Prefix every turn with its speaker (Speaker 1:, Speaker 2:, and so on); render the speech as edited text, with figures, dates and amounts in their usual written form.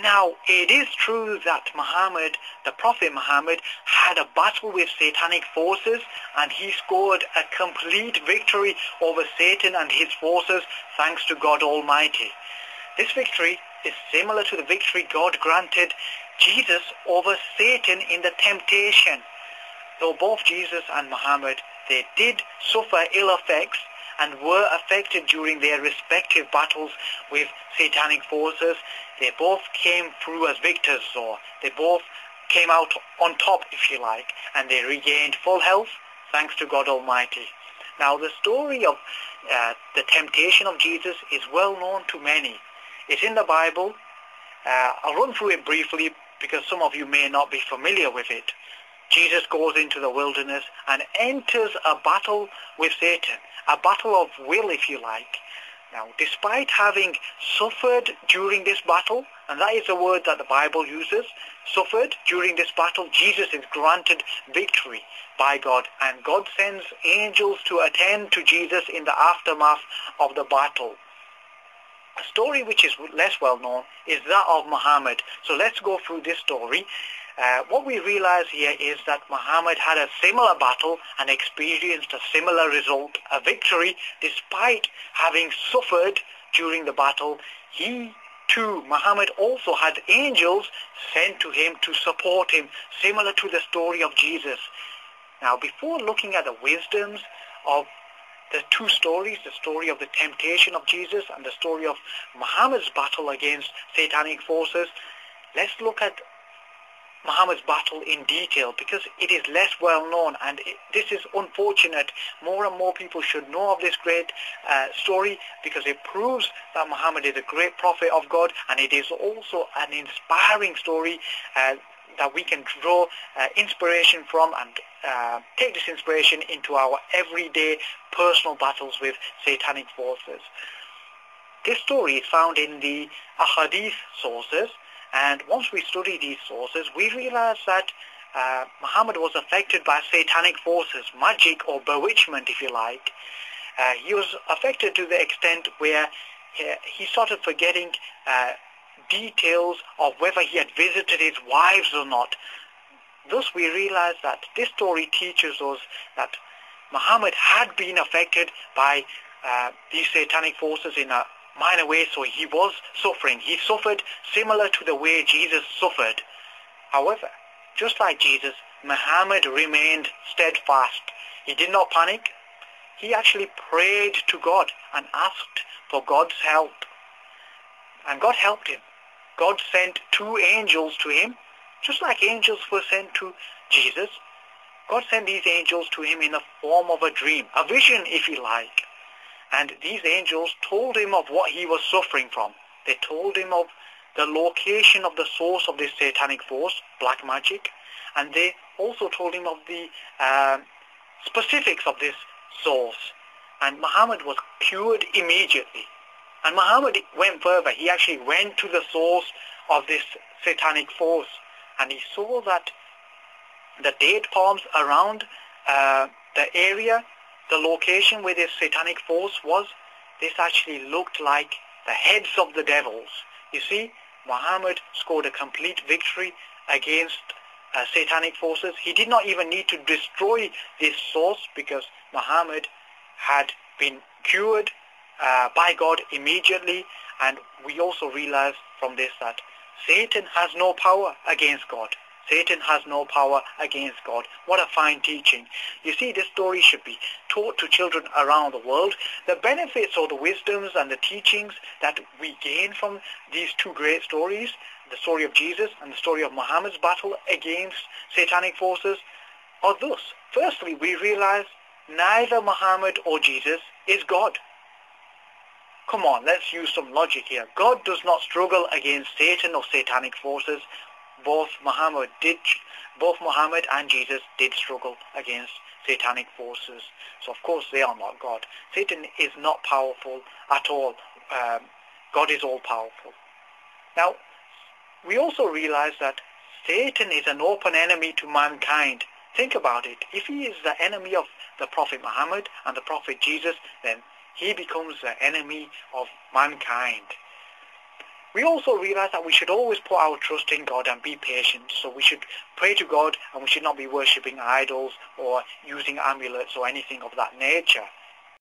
Speaker 1: Now, it is true that Muhammad, the Prophet Muhammad, had a battle with satanic forces, and he scored a complete victory over Satan and his forces thanks to God Almighty. This victory is similar to the victory God granted Jesus over Satan in the temptation. Though both Jesus and Muhammad, they did suffer ill effects and were affected during their respective battles with satanic forces, they both came through as victors, or they both came out on top, if you like, and they regained full health thanks to God Almighty. Now, the story of the temptation of Jesus is well known to many. It's in the Bible. I'll run through it briefly because some of you may not be familiar with it. Jesus goes into the wilderness and enters a battle with Satan, a battle of will, if you like. Now, despite having suffered during this battle, and that is the word that the Bible uses, suffered during this battle, Jesus is granted victory by God, and God sends angels to attend to Jesus in the aftermath of the battle. A story which is less well known is that of Muhammad. So let's go through this story. What we realize here is that Muhammad had a similar battle and experienced a similar result, a victory, despite having suffered during the battle. He too, Muhammad, also had angels sent to him to support him, similar to the story of Jesus. Now, before looking at the wisdoms of the two stories, the story of the temptation of Jesus and the story of Muhammad's battle against satanic forces, let's look at Muhammad's battle in detail, because it is less well known, and this is unfortunate. More and more people should know of this great story, because it proves that Muhammad is a great prophet of God, and it is also an inspiring story that we can draw inspiration from, and take this inspiration into our everyday personal battles with satanic forces. This story is found in the ahadith sources, and once we study these sources, we realize that Muhammad was affected by satanic forces, magic or bewitchment, if you like. He was affected to the extent where he started forgetting details of whether he had visited his wives or not. Thus we realize that this story teaches us that Muhammad had been affected by these satanic forces in a minor way, so he was suffering. He suffered similar to the way Jesus suffered. However, just like Jesus, Muhammad remained steadfast. He did not panic. He actually prayed to God and asked for God's help. And God helped him. God sent two angels to him, just like angels were sent to Jesus. God sent these angels to him in the form of a dream, a vision, if you like. And these angels told him of what he was suffering from. They told him of the location of the source of this satanic force, black magic, and they also told him of the specifics of this source. And Muhammad was cured immediately. And Muhammad went further. He actually went to the source of this satanic force, and he saw that the date palms around the area, the location where this satanic force was, this actually looked like the heads of the devils. You see, Muhammad scored a complete victory against satanic forces. He did not even need to destroy this source, because Muhammad had been cured by God immediately. And we also realize from this that Satan has no power against God. Satan has no power against God. What a fine teaching. You see, this story should be taught to children around the world. The benefits or the wisdoms and the teachings that we gain from these two great stories, the story of Jesus and the story of Muhammad's battle against satanic forces, are thus. Firstly, we realize neither Muhammad or Jesus is God. Come on, let's use some logic here. God does not struggle against Satan or satanic forces. Both Muhammad and Jesus did struggle against satanic forces. So of course they are not God. Satan is not powerful at all. God is all powerful. Now, we also realize that Satan is an open enemy to mankind. Think about it. If he is the enemy of the Prophet Muhammad and the Prophet Jesus, then he becomes the enemy of mankind. We also realize that we should always put our trust in God and be patient. So we should pray to God and we should not be worshipping idols or using amulets or anything of that nature.